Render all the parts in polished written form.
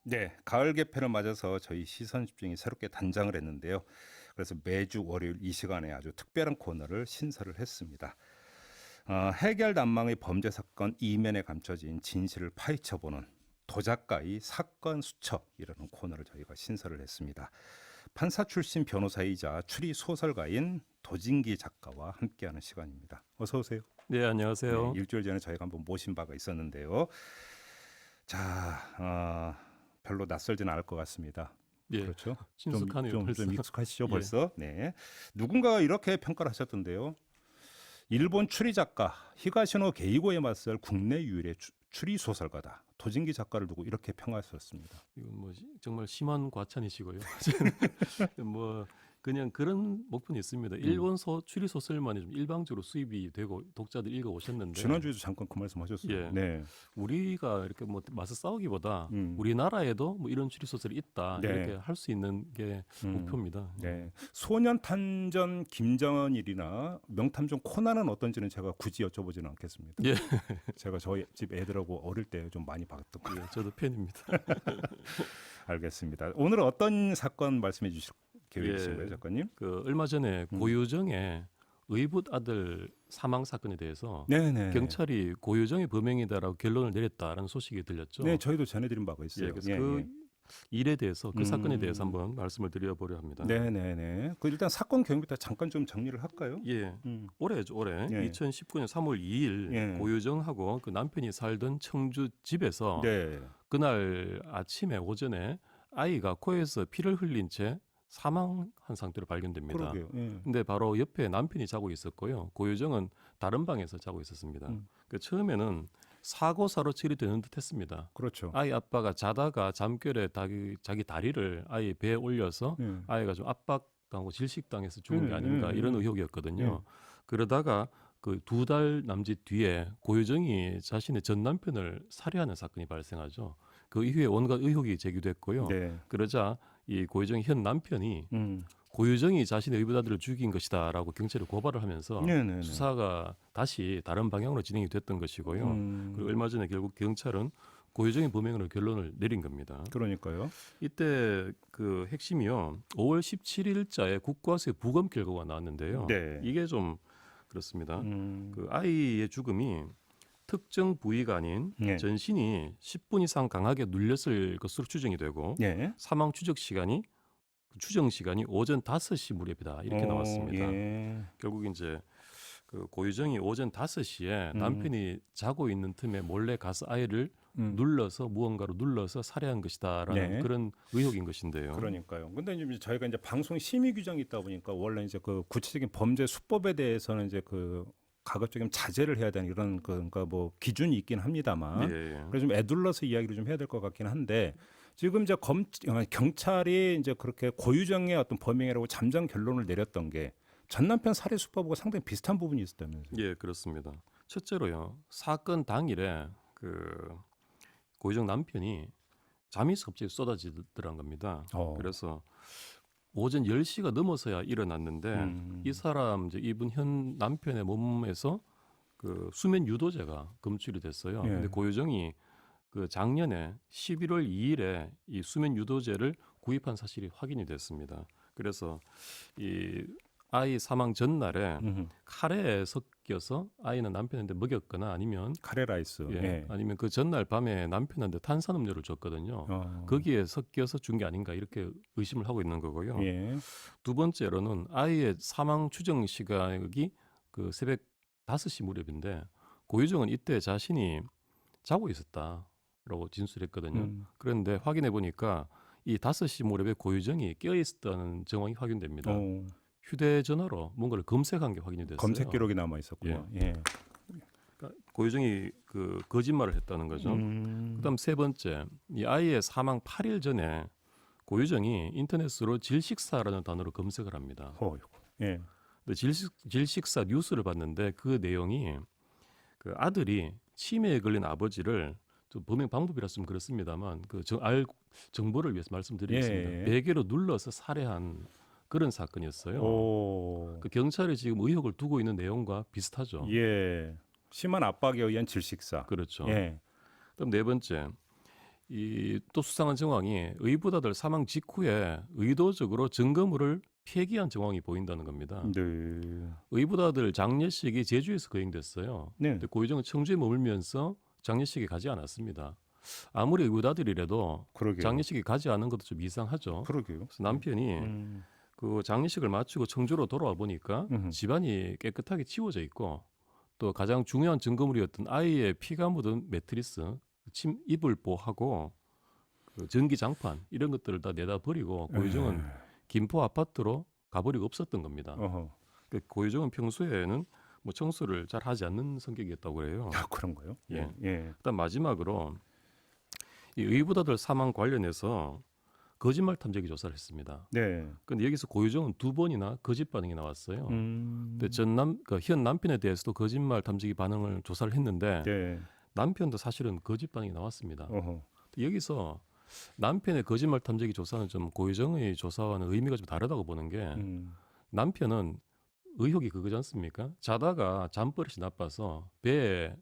네, 가을 개편을 맞아서 저희 시선 집중이 새롭게 단장을 했는데요. 그래서 매주 월요일 이 시간에 아주 특별한 코너를 신설을 했습니다. 해결 난망의 범죄 사건 이면에 감춰진 진실을 파헤쳐보는 도작가의 사건 수첩이라는 코너를 저희가 신설을 했습니다. 판사 출신 변호사이자 추리 소설가인 도진기 작가와 함께하는 시간입니다. 어서 오세요. 네, 네, 안녕하세요. 일주일 전에 저희가 한번 모신 바가 있었는데요. 자, 별로 낯설지는 않을 것 같습니다. 예, 그렇죠? 친숙하네요, 벌써. 좀 익숙하시죠, 예, 벌써? 네. 누군가가 이렇게 평가를 하셨던데요. 일본 추리 작가 히가시노 게이고에 맞설 국내 유일의 추리 소설가다. 도진기 작가를 두고 이렇게 평하셨습니다. 이건 뭐 정말 심한 과찬이시고요. 뭐 그냥 그런 목표는 있습니다. 일본 추리 소설만이 좀 일방적으로 수입이 되고 독자들 읽어 오셨는데 지난주에도 잠깐 그 말씀하셨어요. 예. 네. 우리가 이렇게 뭐 맞서 싸우기보다 음. 우리나라에도 뭐 이런 추리 소설이 있다 네. 이렇게 할 수 있는 게 목표입니다. 네. 소년 탄전 김정일이나 명탐정 코난은 어떤지는 제가 굳이 여쭤보지는 않겠습니다. 예, 제가 저희 집 애들하고 어릴 때 좀 많이 봤던 거. 예, 저도 팬입니다. 알겠습니다. 오늘은 어떤 사건 말씀해 주실 계획이신가요, 예. 작가님? 그 얼마 전에 고유정의 의붓 아들 사망 사건에 대해서 네네. 경찰이 고유정이 범행이다라고 결론을 내렸다라는 소식이 들렸죠. 네, 저희도 전해드린 바가 있어요. 예, 그래서 그 일에 대해서 그 사건에 대해서 한번 말씀을 드려보려 합니다. 네네네. 그 일단 사건 경위부터 잠깐 좀 정리를 할까요? 예, 올해죠, 올해 예. 2019년 3월 2일 예. 고유정하고 그 남편이 살던 청주 집에서 네. 그날 아침에 오전에 아이가 코에서 피를 흘린 채 사망한 상태로 발견됩니다. 그러게요. 예. 근데 바로 옆에 남편이 자고 있었고요. 고유정은 다른 방에서 자고 있었습니다. 그 처음에는 사고사로 처리되는 듯했습니다. 그렇죠. 아이 아빠가 자다가 잠결에 자기 다리를 아이 배에 올려서 아이가 좀 압박당하고 질식당해서 죽은 게 아닌가 이런 의혹이었거든요. 그러다가 그 2달 남짓 뒤에 고유정이 자신의 전 남편을 살해하는 사건이 발생하죠. 그 이후에 온갖 의혹이 제기됐고요. 네. 그러자 이 고유정의 현 남편이 고유정이 자신의 의붓아들을 죽인 것이다라고 경찰에 고발을 하면서 네네네. 수사가 다시 다른 방향으로 진행이 됐던 것이고요. 그리고 얼마 전에 결국 경찰은 고유정의 범행으로 결론을 내린 겁니다. 그러니까요. 이때 그 핵심이요. 5월 17일자에 국과수의 부검 결과가 나왔는데요. 네. 이게 좀 그렇습니다. 그 아이의 죽음이 특정 부위가 아닌 네. 전신이 10분 이상 강하게 눌렸을 것으로 추정이 되고 예. 사망 추정 시간이 오전 5시 무렵이다 이렇게 나왔습니다. 예. 결국 이제 그 고유정이 오전 5시에 남편이 자고 있는 틈에 몰래 가서 아이를 무언가로 눌러서 살해한 것이다라는 네. 그런 의혹인 것인데요. 그러니까요. 근데 이제 저희가 이제 방송 심의 규정이 있다 보니까 원래 이제 그 구체적인 범죄 수법에 대해서는 이제 그 가급적이면 자제를 해야 되는 이런 그러니까 뭐 기준이 있긴 합니다만 예. 그래서 좀 애둘러서 이야기를 좀 해야 될 것 같긴 한데 지금 이제 경찰이 이제 그렇게 고유정의 어떤 범행이라고 잠정 결론을 내렸던 게 전 남편 살해 수법하고 상당히 비슷한 부분이 있었다면서요. 예, 그렇습니다. 첫째로요. 사건 당일에 그 고유정 남편이 잠이 갑자기 쏟아지더란 겁니다. 그래서 오전 10시가 넘어서야 일어났는데 이 사람 이제 이분 현 남편의 몸에서 그 수면 유도제가 검출이 됐어요. 예. 근데 고유정이 그 작년에 11월 2일에 이 수면 유도제를 구입한 사실이 확인이 됐습니다. 그래서 이 아이 사망 전날에 카레에 섞여서 아이는 남편한테 먹였거나 아니면 카레라이스. 예, 예. 아니면 그 전날 밤에 남편한테 탄산음료를 줬거든요. 거기에 섞여서 준 게 아닌가 이렇게 의심을 하고 있는 거고요. 예. 두 번째로는 아이의 사망 추정 시각이 그 새벽 5시 무렵인데 고유정은 이때 자신이 자고 있었다라고 진술했거든요. 그런데 확인해 보니까 이 5시 무렵에 고유정이 깨어 있었다는 정황이 확인됩니다. 휴대전화로 뭔가를 검색한 게 확인이 됐어요. 검색 기록이 남아 있었군요. 예. 그러니까 고유정이 그 거짓말을 했다는 거죠. 그다음 세 번째, 이 아이의 사망 8일 전에 고유정이 인터넷으로 질식사라는 단어로 검색을 합니다. 예. 근데 질식사 뉴스를 봤는데 그 내용이 그 아들이 치매에 걸린 아버지를 좀 범행 방법이라서 그렇습니다만 그 정보를 위해서 말씀드리겠습니다. 예. 베개로 눌러서 살해한 그런 사건이었어요. 그 경찰이 지금 의혹을 두고 있는 내용과 비슷하죠. 예. 심한 압박에 의한 질식사. 그렇죠. 예. 그럼 네 번째, 이 또 수상한 정황이 의붓아들 사망 직후에 의도적으로 증거물을 폐기한 정황이 보인다는 겁니다. 네. 의붓아들 장례식이 제주에서 거행됐어요. 네. 근데 고유정은 청주에 머물면서 장례식에 가지 않았습니다. 아무리 의붓아들이라도 그러게요. 장례식에 가지 않은 것도 좀 이상하죠. 그러게요. 그래서 남편이 그 장례식을 마치고 청주로 돌아와 보니까 음흠. 집안이 깨끗하게 치워져 있고 또 가장 중요한 증거물이었던 아이의 피가 묻은 매트리스, 이불보하고 그 전기 장판 이런 것들을 다 내다 버리고 고유정은 김포 아파트로 가버리고 없었던 겁니다. 어허. 그 고유정은 평소에는 뭐 청소를 잘 하지 않는 성격이었다고 그래요. 아, 그런가요? 예. 예. 일단 마지막으로 이 의붓아들 사망 관련해서 거짓말 탐지기 조사를 했습니다. 네. 근데 여기서 고유정은 2번이나 거짓 반응이 나왔어요. 근데 현 남편에 대해서도 거짓말 탐지기 반응을 조사를 했는데 네. 남편도 사실은 거짓 반응이 나왔습니다. 어허. 여기서 남편의 거짓말 탐지기 조사는 좀 고유정의 조사와는 의미가 좀 다르다고 보는 게 남편은 의혹이 그거지 않습니까? 자다가 잠버릇이 나빠서 배에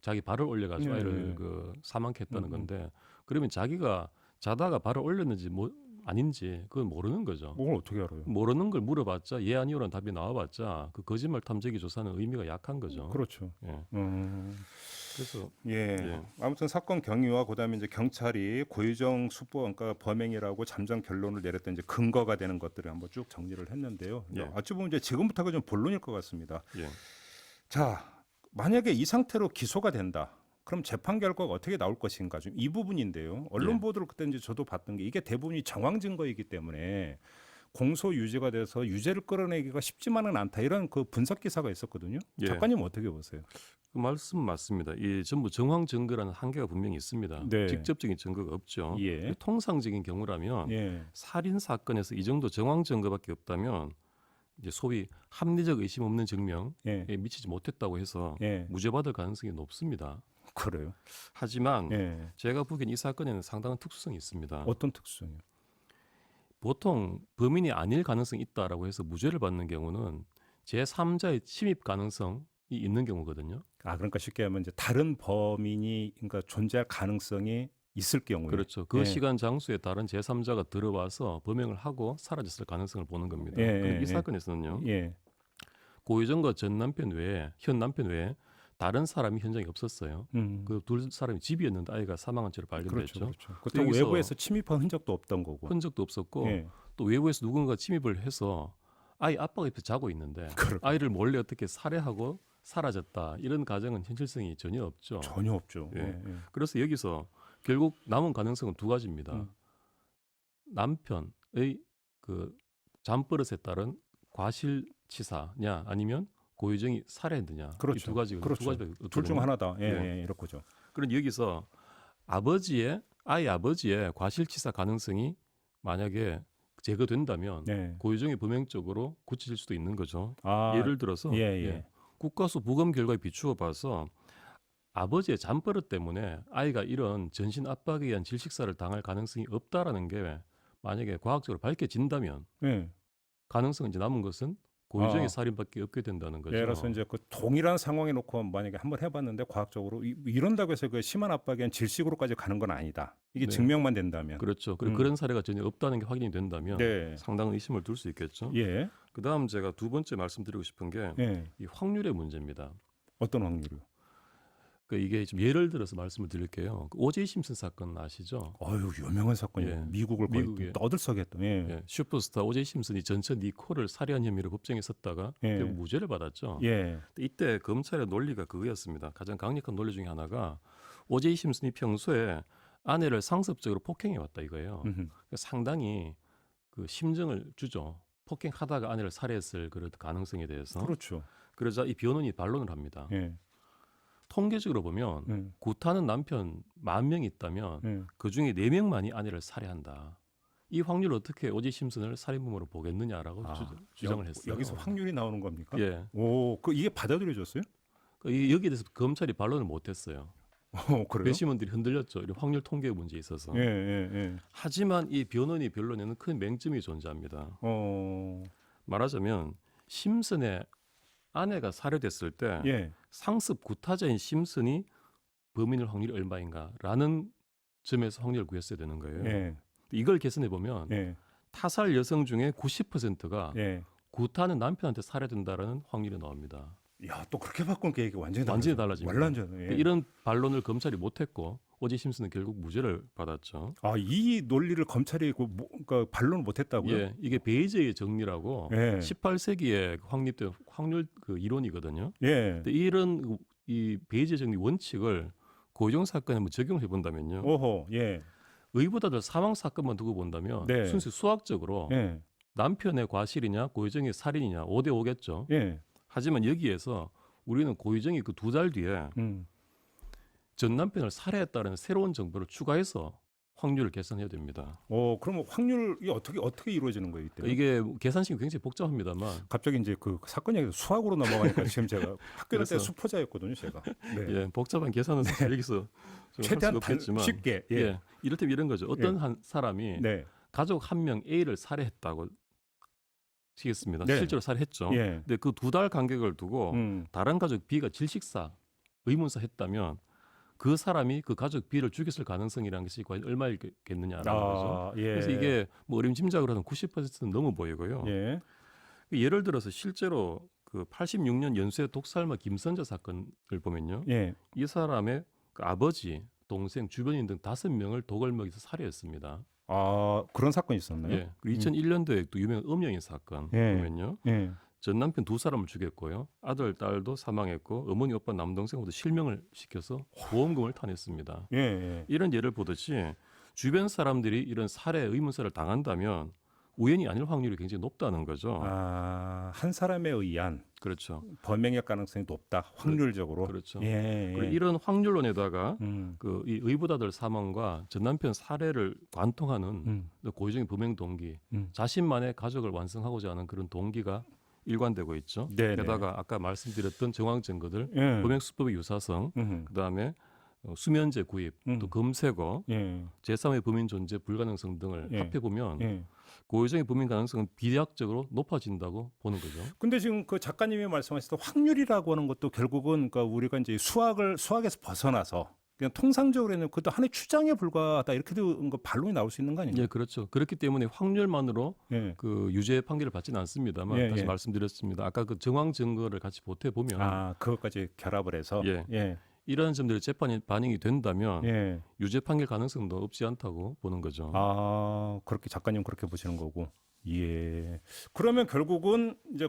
자기 발을 올려가지고 네. 아이를 그 사망케 했다는 건데 그러면 자기가 자다가 발을 올렸는지 뭐 아닌지 그건 모르는 거죠. 뭘 어떻게 알아요? 모르는 걸 물어봤자 예 아니오라는 답이 나와봤자 그 거짓말 탐지기 조사는 의미가 약한 거죠. 그렇죠. 예. 그래서 예. 예. 아무튼 사건 경위와 그다음에 이제 경찰이 고유정 수법 그러니까 범행이라고 잠정 결론을 내렸던 이제 근거가 되는 것들을 한번 쭉 정리를 했는데요. 예. 어찌 보면 이제 지금부터가 좀 본론일 것 같습니다. 예. 자, 만약에 이 상태로 기소가 된다. 그럼 재판 결과가 어떻게 나올 것인가 좀 이 부분인데요. 언론 예. 보도를 그때 이제 저도 봤던 게 이게 대부분이 정황 증거이기 때문에 공소 유지가 돼서 유죄를 끌어내기가 쉽지만은 않다 이런 그 분석 기사가 있었거든요. 예. 작가님 어떻게 보세요? 그 말씀 맞습니다. 이 전부 정황 증거라는 한계가 분명히 있습니다. 네. 직접적인 증거가 없죠. 예. 통상적인 경우라면 예. 살인 사건에서 이 정도 정황 증거밖에 없다면 이제 소위 합리적 의심 없는 증명에 예. 미치지 못했다고 해서 예. 무죄받을 가능성이 높습니다. 그래요. 하지만 예. 제가 보기엔 이 사건에는 상당한 특수성이 있습니다. 어떤 특수성이요? 보통 범인이 아닐 가능성이 있다라고 해서 무죄를 받는 경우는 제3자의 침입 가능성이 있는 경우거든요. 아, 그러니까 쉽게 하면 이제 다른 범인이 그러니까 존재할 가능성이 있을 경우에 그렇죠. 그 예. 시간 장소에 다른 제3자가 들어와서 범행을 하고 사라졌을 가능성을 보는 겁니다. 예, 그런데 예, 이 예. 사건에서는요. 예. 고유정과 전 남편 외에 현 남편 외에 다른 사람이 현장에 없었어요. 그 둘 사람이 집이었는데 아이가 사망한 채로 발견됐죠. 그렇죠. 그렇죠. 여기서 외부에서 침입한 흔적도 없던 거고. 흔적도 없었고 예. 또 외부에서 누군가 침입을 해서 아이 아빠가 옆에 자고 있는데 그렇죠. 아이를 몰래 어떻게 살해하고 사라졌다 이런 가정은 현실성이 전혀 없죠. 전혀 없죠. 예. 예. 예. 그래서 여기서 결국 남은 가능성은 두 가지입니다. 음. 남편의 그 잠버릇에 따른 과실치사냐 아니면 고유정이 살해했느냐 그렇죠. 이 두 가지 그렇죠. 둘 중 하나다. 예, 예. 이럴 거죠. 그런데 여기서 아이 아버지의 과실치사 가능성이 만약에 제거된다면 네. 고유정이 범행적으로 굳혀질 수도 있는 거죠. 아, 예를 들어서 예, 예. 국가수 부검 결과에 비추어 봐서 아버지의 잠버릇 때문에 아이가 이런 전신 압박에 의한 질식사를 당할 가능성이 없다라는 게 만약에 과학적으로 밝혀진다면 예. 가능성은 이제 남은 것은 고유정의 아. 살인밖에 없게 된다는 거죠. 예를 들어서 이제 그 동일한 상황에 놓고 만약에 한번 해봤는데 과학적으로 이런다고 해서 그 심한 압박에 한 질식으로까지 가는 건 아니다. 이게 네. 증명만 된다면. 그렇죠. 그리고 그런 사례가 전혀 없다는 게 확인이 된다면 네. 상당한 의심을 둘 수 있겠죠. 예. 그다음 제가 두 번째 말씀드리고 싶은 게 이 예. 확률의 문제입니다. 어떤 확률이요? 그 이게 좀 예를 들어서 말씀을 드릴게요. 그 오제이 심슨 사건 아시죠? 어유 유명한 사건이에요. 예. 미국을 거의 미국에. 떠들썩했던. 예. 예, 슈퍼스타 오제이 심슨이 전처 니콜을 살해한 혐의로 법정에 섰다가 예. 결국 무죄를 받았죠. 예. 근데 이때 검찰의 논리가 그거였습니다. 가장 강력한 논리 중에 하나가 오제이 심슨이 평소에 아내를 상습적으로 폭행해 왔다 이거예요. 음흠. 상당히 그 심정을 주죠. 폭행하다가 아내를 살해했을 그런 가능성에 대해서. 그렇죠. 그러자 이 변호인이 반론을 합니다. 예. 통계적으로 보면 예. 구타는 남편 10,000명 있다면 예. 그 중에 4명만이 아내를 살해한다. 이 확률을 어떻게 오지 심슨을 살인범으로 보겠느냐라고 주장을 했어요. 여기서 확률이 나오는 겁니까? 예. 오, 그 이게 받아들여졌어요? 여기에 대해서 검찰이 반론을 못했어요. 그래요? 배심원들이 흔들렸죠. 이 확률 통계 문제에 있어서. 예, 예, 예. 하지만 이 변호인의 변론에는 큰 맹점이 존재합니다. 어, 말하자면 심슨의 아내가 살해됐을 때 예. 상습 구타자인 심슨이 범인일 확률이 얼마인가라는 점에서 확률을 구했어야 되는 거예요. 예. 이걸 계산해 보면 예. 타살 여성 중에 90%가 예. 구타는 남편한테 살해된다라는 확률이 나옵니다. 야, 또 그렇게 바꾸니까 이게 완전히 달라집니다. 완전. 예. 이런 반론을 검찰이 못했고 오지 심슨은 결국 무죄를 받았죠. 아, 이 논리를 검찰이 그러니까 반론을 못했다고요? 예, 이게 베이제의 정리라고 예. 18세기에 확립된 확률 그 이론이거든요. 예. 근데 이런 이 베이제 정리 원칙을 고의정 사건에 한번 적용을 해본다면요. 오호. 예. 의보다들 사망 사건만 두고 본다면 네. 순수 수학적으로 예. 남편의 과실이냐 고의정의 살인이냐 5대 5겠죠. 예. 하지만 여기에서 우리는 고의정이 그 2달 뒤에 전 남편을 살해했다는 새로운 정보를 추가해서 확률을 계산해야 됩니다. 그럼 확률이 어떻게 이루어지는 거예요, 이때? 이게 계산식이 굉장히 복잡합니다만 갑자기 이제 그 사건 얘기에서 수학으로 넘어가니까 지금 제가 학교 다닐 때 그래서- 수포자였거든요, 제가. 네. 예, 복잡한 계산은 사실 여기서 좀 최대한 할 수가 없겠지만 쉽게. 예. 예, 이를테면 이런 거죠. 어떤 한 사람이 네. 가족 한 명 A를 살해했다고 치겠습니다. 네. 실제로 살해했죠. 예. 근데 그 2달 간격을 두고 음. 다른 가족 B가 질식사, 의문사 했다면 그 사람이 그 가족 B를 죽였을 가능성이라는 것이 과연 얼마겠느냐라는 거죠. 예. 그래서 이게 뭐 어림짐작으로 하면 90%는 넘어 보이고요. 예. 예를 들어서 실제로 그 86년 연쇄 독살마 김선재 사건을 보면요. 예. 이 사람의 그 아버지, 동생, 주변인 등 5명을 독을 먹여서 살해했습니다. 아, 그런 사건이 있었나요? 예. 그리고 2001년도에 또 유명한 음영인 사건 예. 보면요. 예. 전 남편 2사람을 죽였고요. 아들, 딸도 사망했고 어머니, 오빠, 남동생도 실명을 시켜서 보험금을 타냈습니다. 예. 예. 이런 예를 보듯이 주변 사람들이 이런 살해 의문사를 당한다면 우연이 아닐 확률이 굉장히 높다는 거죠. 아, 한 사람에 의한 그렇죠. 범행의 가능성이 높다. 확률적으로. 그렇죠. 예. 그리고 이런 확률론에다가 음. 그 이 의부다들 사망과 전 남편 살해를 관통하는 음. 고의적인 범행 동기, 음. 자신만의 가족을 완성하고자 하는 그런 동기가 일관되고 있죠. 네네. 게다가 아까 말씀드렸던 정황 증거들, 예. 범행 수법의 유사성, 그다음에 수면제 구입, 또 검색어, 예. 제3의 범인 존재 불가능성 등을 예. 합해 보면 예. 고의적인 범인 가능성은 비약적으로 높아진다고 보는 거죠. 근데 지금 그 작가님이 말씀하셨던 확률이라고 하는 것도 결국은 그러니까 우리가 이제 수학에서 벗어나서 그냥 통상적으로는 그것도 하나의 추정에 불과하다 이렇게도 반론이 나올 수 있는 거 아니에요? 예, 그렇죠. 그렇기 때문에 확률만으로 예. 그 유죄 판결을 받지는 않습니다만 예, 다시 예. 말씀드렸습니다. 아까 그 정황 증거를 같이 보태 보면 아, 그것까지 결합을 해서 예. 예. 이런 점들이 재판이 반영이 된다면 예. 유죄 판결 가능성도 없지 않다고 보는 거죠. 아, 그렇게 작가님 그렇게 보시는 거고. 예. 그러면 결국은 이제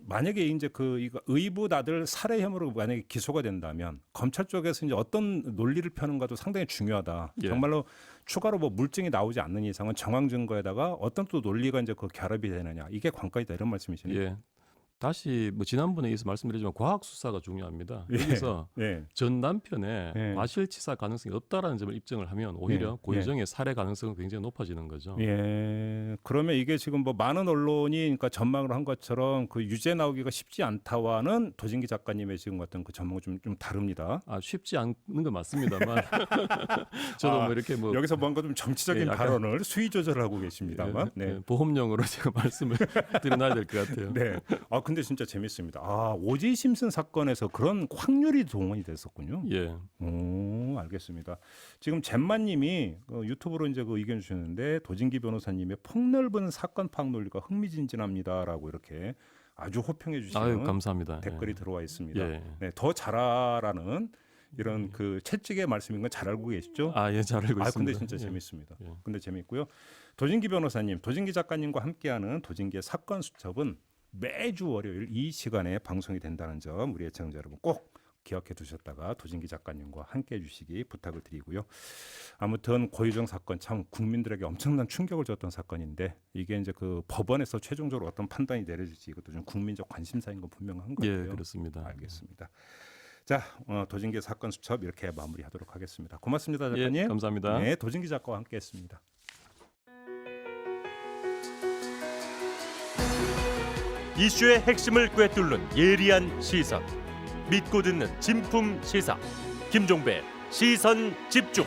만약에 이제 이거 의부다들 살해 혐의로 만약에 기소가 된다면 검찰 쪽에서 이제 어떤 논리를 펴는가도 상당히 중요하다. 예. 정말로 추가로 뭐 물증이 나오지 않는 이상은 정황 증거에다가 어떤 또 논리가 이제 그 결합이 되느냐 이게 관건이다 이런 말씀이시네요. 예. 다시 뭐 지난번에 이어서 말씀드리지만 과학 수사가 중요합니다. 예. 여기서 예. 전 남편의 예. 과실치사 가능성이 없다라는 점을 입증을 하면 오히려 예. 고의정의 살해 가능성은 굉장히 높아지는 거죠. 예. 그러면 이게 지금 뭐 많은 언론이 그러니까 전망을 한 것처럼 그 유죄 나오기가 쉽지 않다와는 도진기 작가님의 지금 어떤 그 전망은 좀 다릅니다. 아, 쉽지 않는 건 맞습니다만 저도 뭐 이렇게 뭐 여기서 뭔가 좀 정치적인 예, 약간- 발언을 수위 조절하고 계십니다만. 예, 네. 예, 보험용으로 제가 말씀을 드려놔야 될 것 같아요. 네. 아 근데 진짜 재밌습니다. 아 오지 심슨 사건에서 그런 확률이 동원이 됐었군요. 예. 오 알겠습니다. 지금 잼마님이 유튜브로 이제 그 의견 주셨는데 도진기 변호사님의 폭넓은 사건 파악 논리가 흥미진진합니다라고 이렇게 아주 호평해 주시는 아유, 감사합니다. 댓글이 예. 들어와 있습니다. 예. 네, 더 잘하라는 이런 그 채찍의 말씀인 건 잘 알고 계시죠? 아, 예, 잘 알고 아 있습니다. 근데 진짜 예. 재밌습니다. 예. 근데 재밌고요. 도진기 변호사님, 도진기 작가님과 함께하는 도진기의 사건 수첩은 매주 월요일 이 시간에 방송이 된다는 점 우리 애청자 여러분 꼭 기억해 두셨다가 도진기 작가님과 함께해 주시기 부탁을 드리고요. 아무튼 고유정 사건 참 국민들에게 엄청난 충격을 줬던 사건인데 이게 이제 그 법원에서 최종적으로 어떤 판단이 내려질지 이것도 좀 국민적 관심사인 건 분명한 것 같아요. 예, 그렇습니다. 알겠습니다. 자, 도진기 사건 수첩 이렇게 마무리하도록 하겠습니다. 고맙습니다, 예, 작가님. 감사합니다. 네, 도진기 작가와 함께했습니다. 이슈의 핵심을 꿰뚫는 예리한 시선, 믿고 듣는 진품 시사 김종배 시선 집중.